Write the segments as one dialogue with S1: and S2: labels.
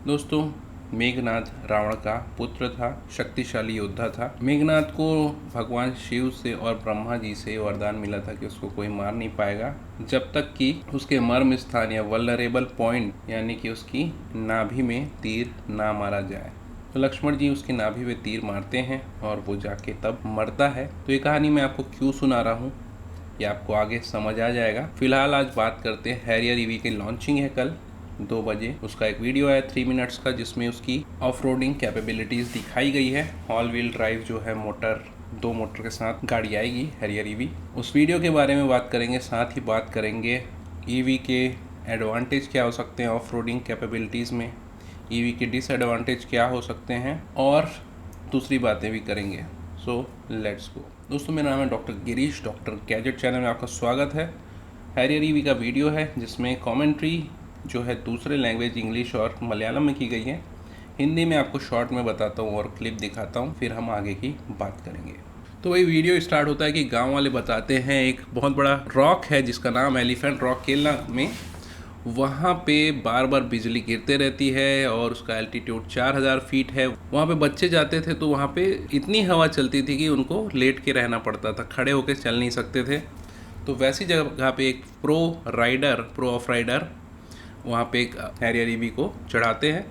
S1: दोस्तों, मेघनाद रावण का पुत्र था, शक्तिशाली योद्धा था। मेघनाद को भगवान शिव से और ब्रह्मा जी से वरदान मिला था कि उसको कोई मार नहीं पाएगा जब तक कि उसके मर्म स्थान या वल्नरेबल पॉइंट यानी कि उसकी नाभि में तीर ना मारा जाए। तो लक्ष्मण जी उसकी नाभि में तीर मारते हैं और वो जाके तब मरता है। तो ये कहानी मैं आपको क्यों सुना रहा हूँ ये आपको आगे समझ आ जाएगा। फिलहाल आज बात करते हैं हैरियर ईवी की लॉन्चिंग है कल 2 बजे। उसका एक वीडियो है 3 मिनट्स का जिसमें उसकी ऑफ रोडिंग कैपेबिलिटीज़ दिखाई गई है। ऑल व्हील ड्राइव जो है दो मोटर के साथ गाड़ी आएगी हैरियर ईवी। उस वीडियो के बारे में बात करेंगे, साथ ही बात करेंगे ईवी के एडवांटेज क्या हो सकते हैं ऑफ रोडिंग कैपेबिलिटीज़ में, ईवी के डिसएडवांटेज क्या हो सकते हैं और दूसरी बातें भी करेंगे। So let's go. दोस्तों, मेरा नाम है doctor Girish, doctor gadget channel में आपका स्वागत है। हैरियर ईवी का वीडियो है जिसमें कमेंट्री जो है दूसरे लैंग्वेज इंग्लिश और मलयालम में की गई है। हिंदी में आपको शॉर्ट में बताता हूँ और क्लिप दिखाता हूँ, फिर हम आगे की बात करेंगे। तो वही वीडियो स्टार्ट होता है कि गांव वाले बताते हैं एक बहुत बड़ा रॉक है जिसका नाम एलिफेंट रॉक केरला में, वहाँ पे बार बार बिजली गिरते रहती है और उसका एल्टीट्यूड 4000 फीट है। वहाँ पे बच्चे जाते थे तो वहाँ पे इतनी हवा चलती थी कि उनको लेट के रहना पड़ता था, खड़े होकर चल नहीं सकते थे। तो वैसी जगह पे एक प्रो ऑफ राइडर वहाँ पे एक हैरियर ईवी को चढ़ाते हैं।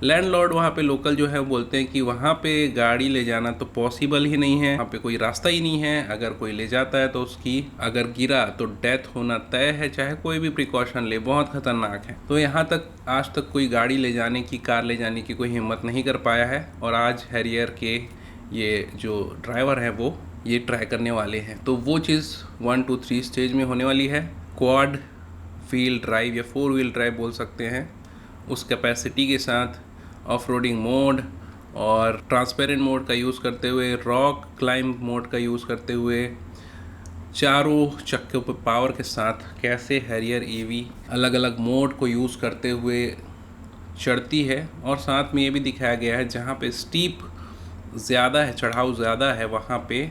S1: लैंडलॉर्ड वहाँ पे लोकल जो है वो बोलते हैं कि वहाँ पे गाड़ी ले जाना तो पॉसिबल ही नहीं है, वहाँ पे कोई रास्ता ही नहीं है। अगर कोई ले जाता है तो उसकी अगर गिरा तो डेथ होना तय है, चाहे कोई भी प्रिकॉशन ले, बहुत खतरनाक है। तो यहाँ तक आज तक कोई गाड़ी ले जाने की, कार ले जाने की कोई हिम्मत नहीं कर पाया है और आज हैरियर के ये जो ड्राइवर हैं वो ये ट्राई करने वाले हैं। तो वो चीज़ 1 2 3 स्टेज में होने वाली है। क्वाड व्हील ड्राइव या 4 व्हील ड्राइव बोल सकते हैं, उस कैपेसिटी के साथ ऑफ रोडिंग मोड और ट्रांसपेरेंट मोड का यूज़ करते हुए, रॉक क्लाइंब मोड का यूज़ करते हुए, चारों चक्के पर पावर के साथ कैसे हैरियर ईवी अलग अलग मोड को यूज़ करते हुए चढ़ती है। और साथ में ये भी दिखाया गया है जहाँ पे स्टीप ज़्यादा है, चढ़ाव ज़्यादा है, वहाँ पे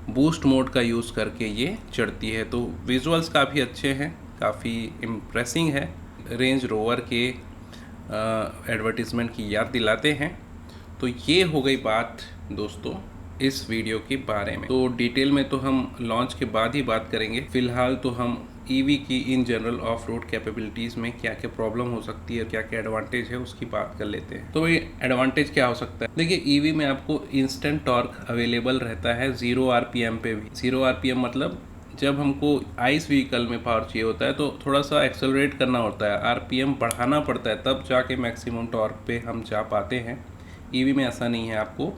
S1: बूस्ट मोड का यूज़ करके ये चढ़ती है। तो विजुअल्स काफ़ी अच्छे हैं, काफ़ी इम्प्रेसिंग है, रेंज रोवर के एडवर्टीज़मेंट की याद दिलाते हैं। तो ये हो गई बात दोस्तों इस वीडियो के बारे में। तो डिटेल में तो हम लॉन्च के बाद ही बात करेंगे। फ़िलहाल तो हम ईवी की in general of road capabilities में क्या क्या प्रॉब्लम हो सकती है, क्या क्या एडवांटेज है उसकी बात कर लेते हैं। तो ये एडवांटेज क्या हो सकता है? देखिए, ईवी में आपको इंस्टेंट टॉर्क अवेलेबल रहता है 0 आरपीएम पे भी। 0 आरपीएम मतलब जब हमको आइस व्हीकल में पावर चाहिए होता है तो थोड़ा सा एक्सेलरेट करना होता है, आरपीएम बढ़ाना पड़ता है, तब जाके मैक्सिमम टॉर्क पे हम जा पाते हैं। ईवी में ऐसा नहीं है, आपको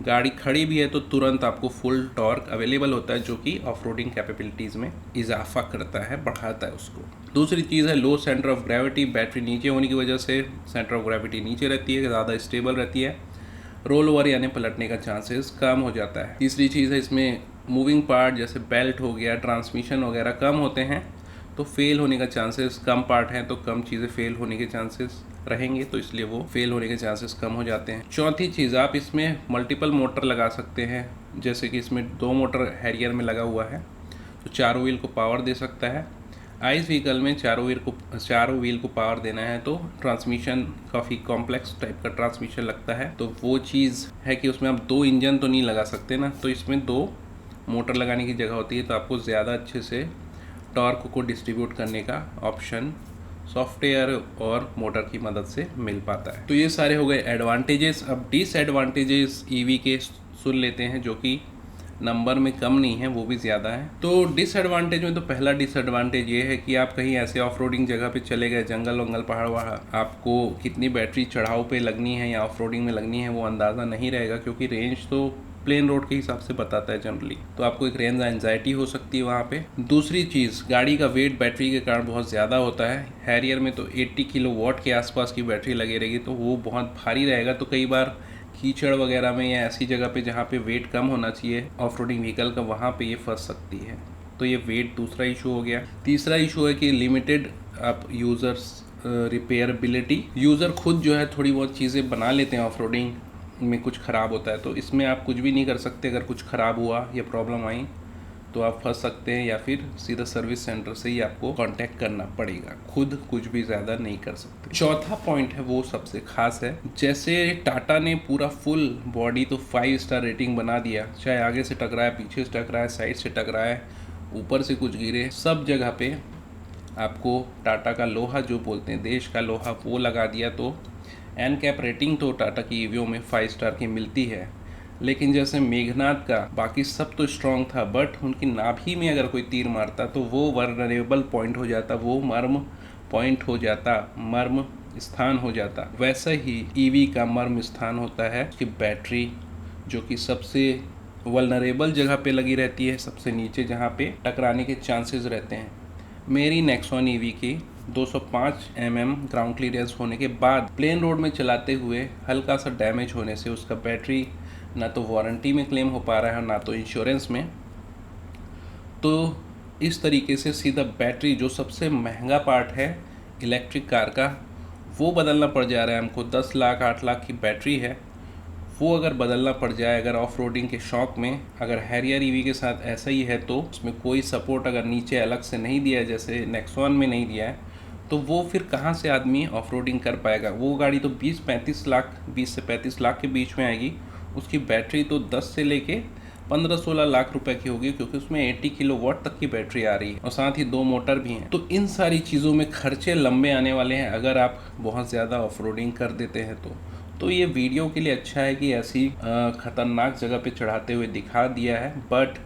S1: गाड़ी खड़ी भी है तो तुरंत आपको फुल टॉर्क अवेलेबल होता है, जो कि ऑफ रोडिंग कैपेबिलिटीज़ में इजाफा करता है, बढ़ाता है उसको। दूसरी चीज़ है लो सेंटर ऑफ ग्रेविटी। बैटरी नीचे होने की वजह से सेंटर ऑफ ग्रेविटी नीचे रहती है, ज़्यादा स्टेबल रहती है, रोल ओवर यानी पलटने का चांसेस कम हो जाता है। तीसरी चीज़ है इसमें मूविंग पार्ट जैसे बेल्ट हो गया, ट्रांसमिशन वगैरह कम होते हैं तो फेल होने का चांसेस कम, पार्ट हैं तो कम चीज़ें फेल होने के चांसेस रहेंगे, तो इसलिए वो फेल होने के चांसेस कम हो जाते हैं। चौथी चीज़, आप इसमें मल्टीपल मोटर लगा सकते हैं, जैसे कि इसमें 2 मोटर हैरियर में लगा हुआ है तो चारों व्हील को पावर दे सकता है। आइस व्हीकल में चारों व्हील को पावर देना है तो ट्रांसमिशन काफ़ी कॉम्प्लेक्स टाइप का ट्रांसमिशन लगता है, तो वो चीज़ है कि उसमें आप 2 इंजन तो नहीं लगा सकते ना, तो इसमें 2 मोटर लगाने की जगह होती है, तो आपको ज़्यादा अच्छे से टॉर्क को डिस्ट्रीब्यूट करने का ऑप्शन सॉफ्टवेयर और मोटर की मदद से मिल पाता है। तो ये सारे हो गए एडवांटेजेस। अब डिसएडवांटेजेस ईवी के सुन लेते हैं, जो कि नंबर में कम नहीं है, वो भी ज़्यादा है। तो डिसएडवांटेज में तो पहला डिसएडवांटेज ये है कि आप कहीं ऐसे ऑफ रोडिंग जगह पे चले गए, जंगल वंगल पहाड़ वहाड़, आपको कितनी बैटरी चढ़ाव पे लगनी है या ऑफ रोडिंग में लगनी है वो अंदाज़ा नहीं रहेगा, क्योंकि रेंज तो प्लेन रोड के हिसाब से बताता है जनरली, तो आपको एक रेंज एंजाइटी हो सकती है वहाँ पे। दूसरी चीज़, गाड़ी का वेट बैटरी के कारण बहुत ज़्यादा होता है। हैरियर में तो 80 किलोवाट के आसपास की बैटरी लगी रहेगी, तो वो बहुत भारी रहेगा। तो कई बार कीचड़ वगैरह में या ऐसी जगह पे जहाँ पे वेट कम होना चाहिए ऑफ रोडिंग व्हीकल का, वहाँ पे ये फंस सकती है, तो ये वेट दूसरा इशू हो गया। तीसरा इशू है कि लिमिटेड आप यूज़र्स रिपेयरबिलिटी, यूज़र खुद जो है थोड़ी बहुत चीज़ें बना लेते हैं ऑफ रोडिंग में, कुछ ख़राब होता है तो इसमें आप कुछ भी नहीं कर सकते। अगर कुछ ख़राब हुआ या प्रॉब्लम आई तो आप फंस सकते हैं, या फिर सीधा सर्विस सेंटर से ही आपको कांटेक्ट करना पड़ेगा, खुद कुछ भी ज़्यादा नहीं कर सकते। चौथा पॉइंट है वो सबसे खास है। जैसे टाटा ने पूरा फुल बॉडी तो 5 स्टार रेटिंग बना दिया, चाहे आगे से टकराए, पीछे से टकराए, साइड से टकराए, ऊपर से कुछ गिरे, सब जगह पे आपको टाटा का लोहा जो बोलते हैं, देश का लोहा, वो लगा दिया। तो एनकैप रेटिंग तो टाटा की ईवीओ में 5 स्टार की मिलती है। लेकिन जैसे मेघनाथ का बाकी सब तो स्ट्रॉन्ग था, बट उनकी नाभि में अगर कोई तीर मारता तो वो वर्नरेबल पॉइंट हो जाता, वो मर्म पॉइंट हो जाता, मर्म स्थान हो जाता। वैसा ही ईवी का मर्म स्थान होता है कि बैटरी, जो कि सबसे वल्नरेबल जगह पे लगी रहती है, सबसे नीचे जहाँ पे टकराने के चांसेस रहते हैं। मेरी नेक्सॉन ईवी की 205 mm ग्राउंड क्लियरेंस होने के बाद प्लेन रोड में चलाते हुए हल्का सा डैमेज होने से उसका बैटरी ना तो वारंटी में क्लेम हो पा रहा है, ना तो इंश्योरेंस में। तो इस तरीके से सीधा बैटरी, जो सबसे महंगा पार्ट है इलेक्ट्रिक कार का, वो बदलना पड़ जा रहा है हमको। 10 लाख 8 लाख की बैटरी है, वो अगर बदलना पड़ जाए, अगर ऑफ रोडिंग के शौक में, अगर हैरियर ईवी के साथ ऐसा ही है, तो उसमें कोई सपोर्ट अगर नीचे अलग से नहीं दिया है, जैसे नेक्सॉन में नहीं दिया है, तो वो फिर कहाँ से आदमी ऑफ रोडिंग कर पाएगा। वो गाड़ी तो 20-35 लाख, 20 से 35 लाख के बीच में आएगी। उसकी बैटरी तो 10 से लेके 15-16 लाख रुपए की होगी, क्योंकि उसमें 80 किलोवाट तक की बैटरी आ रही है और साथ ही 2 मोटर भी हैं। तो इन सारी चीज़ों में खर्चे लंबे आने वाले हैं अगर आप बहुत ज़्यादा ऑफ रोडिंग कर देते हैं तो ये वीडियो के लिए अच्छा है कि ऐसी ख़तरनाक जगह पे चढ़ाते हुए दिखा दिया है। बट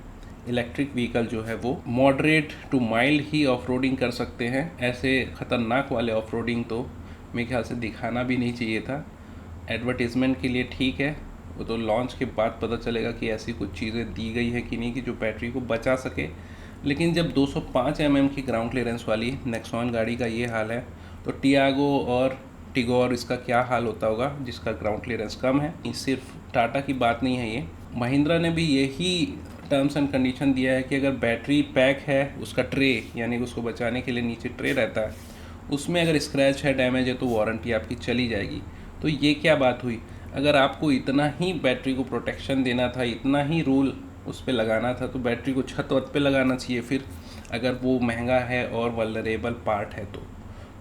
S1: इलेक्ट्रिक व्हीकल जो है वो मॉडरेट टू माइल्ड ही ऑफ रोडिंग कर सकते हैं। ऐसे ख़तरनाक वाले ऑफ रोडिंग तो मेरे ख्याल से दिखाना भी नहीं चाहिए था। एडवर्टीज़मेंट के लिए ठीक है, वो तो लॉन्च के बाद पता चलेगा कि ऐसी कुछ चीज़ें दी गई है कि नहीं कि जो बैटरी को बचा सके। लेकिन जब 205 mm की ग्राउंड क्लियरेंस वाली नेक्सॉन गाड़ी का ये हाल है, तो टियागो और टिगोर इसका क्या हाल होता होगा जिसका ग्राउंड क्लियरेंस कम है। सिर्फ टाटा की बात नहीं है ये, महिंद्रा ने भी यही टर्म्स एंड कंडीशन दिया है कि अगर बैटरी पैक है, उसका ट्रे, यानी कि उसको बचाने के लिए नीचे ट्रे रहता है, उसमें अगर स्क्रैच है, डैमेज है, तो वारंटी आपकी चली जाएगी। तो ये क्या बात हुई? अगर आपको इतना ही बैटरी को प्रोटेक्शन देना था, इतना ही रूल उस पर लगाना था, तो बैटरी को छत वत पे लगाना चाहिए फिर, अगर वो महंगा है और वल्नरेबल पार्ट है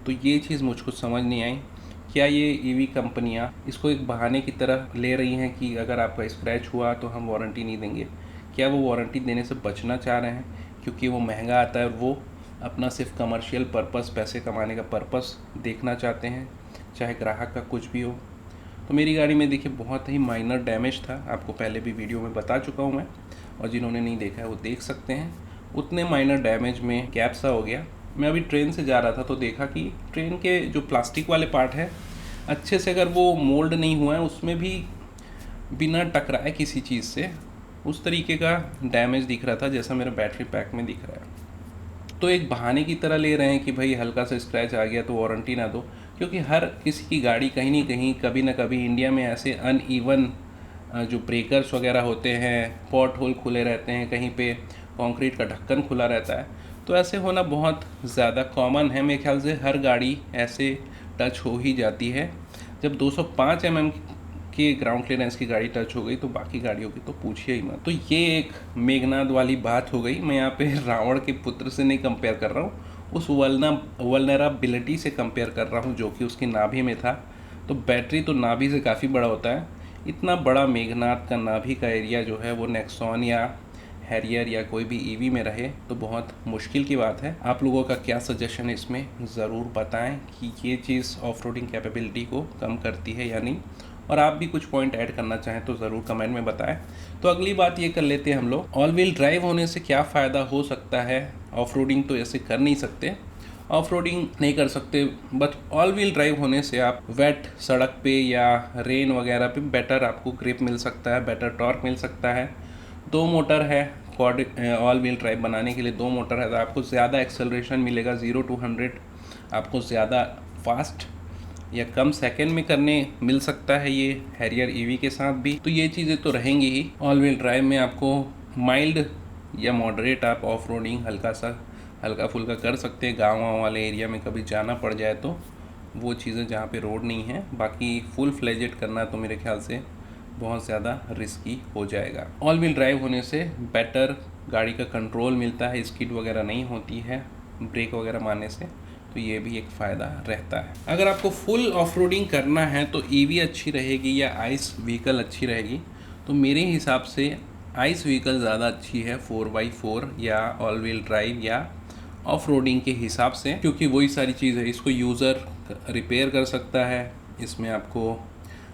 S1: तो ये चीज़ मुझको समझ नहीं आई। क्या ये ईवी कंपनियां इसको एक बहाने की तरह ले रही हैं कि अगर आपका स्क्रैच हुआ तो हम वारंटी नहीं देंगे? क्या वो वारंटी देने से बचना चाह रहे हैं क्योंकि वो महंगा आता है और वो अपना सिर्फ कमर्शियल पर्पस, पैसे कमाने का पर्पस देखना चाहते हैं, चाहे ग्राहक का कुछ भी हो? तो मेरी गाड़ी में देखिए बहुत ही माइनर डैमेज था, आपको पहले भी वीडियो में बता चुका हूँ मैं, और जिन्होंने नहीं देखा है वो देख सकते हैं। उतने माइनर डैमेज में गैप सा हो गया। मैं अभी ट्रेन से जा रहा था तो देखा कि ट्रेन के जो प्लास्टिक वाले पार्ट है, अच्छे से अगर वो मोल्ड नहीं हुआ है, उसमें भी बिना टकराए किसी चीज़ से उस तरीके का डैमेज दिख रहा था जैसा मेरे बैटरी पैक में दिख रहा है। तो एक बहाने की तरह ले रहे हैं कि भाई हल्का सा स्क्रैच आ गया तो वारंटी ना दो, क्योंकि हर किसी की गाड़ी कहीं ना कहीं, कभी ना कभी इंडिया में ऐसे अनइवन जो ब्रेकर्स वगैरह होते हैं, पॉट होल खुले रहते हैं, कहीं पे कंक्रीट का ढक्कन खुला रहता है, तो ऐसे होना बहुत ज़्यादा कॉमन है। मेरे ख्याल से हर गाड़ी ऐसे टच हो ही जाती है। जब 205 mm की ग्राउंड क्लियरेंस की गाड़ी टच हो गई तो बाकी गाड़ियों की तो पूछिए ही मत। तो ये एक मेघनाद वाली बात हो गई। मैं यहाँ पे रावण के पुत्र से नहीं कंपेयर कर रहा हूँ, उस वल्नरेबिलिटी से कंपेयर कर रहा हूँ जो कि उसकी नाभि में था। तो बैटरी तो नाभि से काफ़ी बड़ा होता है, इतना बड़ा मेघनाद का नाभि का एरिया जो है वो नेक्सॉन या हैरियर या कोई भी ईवी में रहे तो बहुत मुश्किल की बात है। आप लोगों का क्या सजेशन है इसमें ज़रूर बताएं कि ये चीज़ ऑफ रोडिंग कैपेबिलिटी को कम करती है या नहीं, और आप भी कुछ पॉइंट ऐड करना चाहें तो ज़रूर कमेंट में बताएं। तो अगली बात ये कर लेते हैं हम लोग, ऑल व्हील ड्राइव होने से क्या फ़ायदा हो सकता है। ऑफ रोडिंग तो ऐसे कर नहीं सकते, ऑफ रोडिंग नहीं कर सकते, बट ऑल व्हील ड्राइव होने से आप वेट सड़क पे या रेन वगैरह पे बेटर आपको ग्रिप मिल सकता है, बेटर टॉर्क मिल सकता है। 2 मोटर है, ऑल व्हील ड्राइव बनाने के लिए 2 मोटर है, तो आपको ज़्यादा एक्सेलरेशन मिलेगा। 0 to 100 आपको ज़्यादा फास्ट या कम सेकंड में करने मिल सकता है ये हैरियर ईवी के साथ भी। तो ये चीज़ें तो रहेंगी ही। ऑल व्हील ड्राइव में आपको माइल्ड या मॉडरेट आप ऑफ रोडिंग हल्का फुल्का कर सकते हैं। गाँव वाले एरिया में कभी जाना पड़ जाए तो वो चीज़ें जहाँ पे रोड नहीं है। बाकी फुल फ्लेजेड करना तो मेरे ख्याल से बहुत ज़्यादा रिस्की हो जाएगा। ऑल व्हील ड्राइव होने से बेटर गाड़ी का कंट्रोल मिलता है, स्किड वगैरह नहीं होती है ब्रेक वगैरह मारने से, तो ये भी एक फ़ायदा रहता है। अगर आपको फुल ऑफ-रोडिंग करना है तो ईवी अच्छी रहेगी या आइस व्हीकल अच्छी रहेगी, तो मेरे हिसाब से आइस व्हीकल ज़्यादा अच्छी है 4x4 या ऑल व्हील ड्राइव या ऑफ-रोडिंग के हिसाब से, क्योंकि वही सारी चीज़ है। इसको यूज़र रिपेयर कर सकता है, इसमें आपको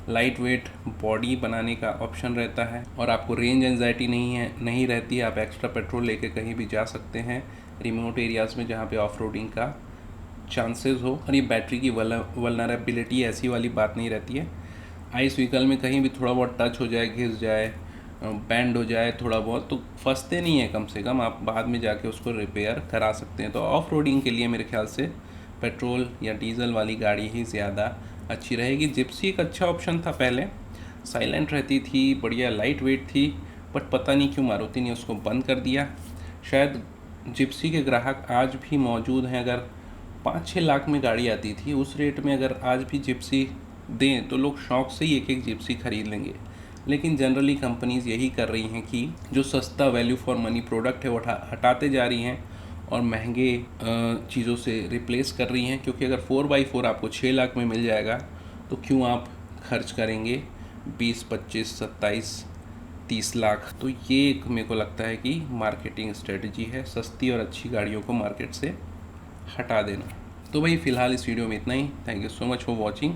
S1: लाइट वेट बॉडी बनाने का ऑप्शन रहता है और आपको रेंज एंजाइटी नहीं रहती है। आप एक्स्ट्रा पेट्रोल लेके कहीं भी जा सकते हैं रिमोट एरियाज़ में जहाँ पे ऑफ रोडिंग का चांसेस हो, और ये बैटरी की वल्नरेबिलिटी ऐसी वाली बात नहीं रहती है। आइस व्हीकल में कहीं भी थोड़ा बहुत टच हो जाए, घिस जाए, बैंड हो जाए थोड़ा बहुत, तो फंसते नहीं है, कम से कम आप बाद में जाके उसको रिपेयर करा सकते हैं। तो ऑफ रोडिंग के लिए मेरे ख्याल से पेट्रोल या डीजल वाली गाड़ी ही ज़्यादा अच्छी रहेगी। जिप्सी एक अच्छा ऑप्शन था पहले, साइलेंट रहती थी, बढ़िया लाइट वेट थी, बट पता नहीं क्यों मारुति ने उसको बंद कर दिया। शायद जिप्सी के ग्राहक आज भी मौजूद हैं। अगर 5-6 लाख में गाड़ी आती थी, उस रेट में अगर आज भी जिप्सी दें तो लोग शौक़ से ही एक जिप्सी खरीद लेंगे। लेकिन जनरली कंपनीज़ यही कर रही हैं कि जो सस्ता वैल्यू फॉर मनी प्रोडक्ट है वो हटाते जा रही हैं और महंगे चीज़ों से रिप्लेस कर रही हैं। क्योंकि अगर 4x4 आपको 6 लाख में मिल जाएगा तो क्यों आप खर्च करेंगे 20, 25, 27, 30 लाख। तो ये एक मेरे को लगता है कि मार्केटिंग स्ट्रेटजी है, सस्ती और अच्छी गाड़ियों को मार्केट से हटा देना। तो भाई फ़िलहाल इस वीडियो में इतना ही। Thank you so much for watching.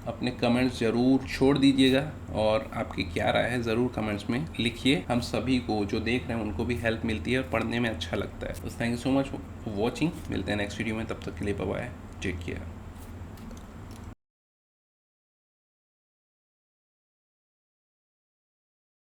S1: अपने कमेंट्स ज़रूर छोड़ दीजिएगा और आपकी क्या राय है ज़रूर कमेंट्स में लिखिए। हम सभी को जो देख रहे हैं उनको भी हेल्प मिलती है और पढ़ने में अच्छा लगता है। तो thank you so much for watching. मिलते हैं नेक्स्ट वीडियो में, तब तक के लिए बाय बाय, टेक केयर।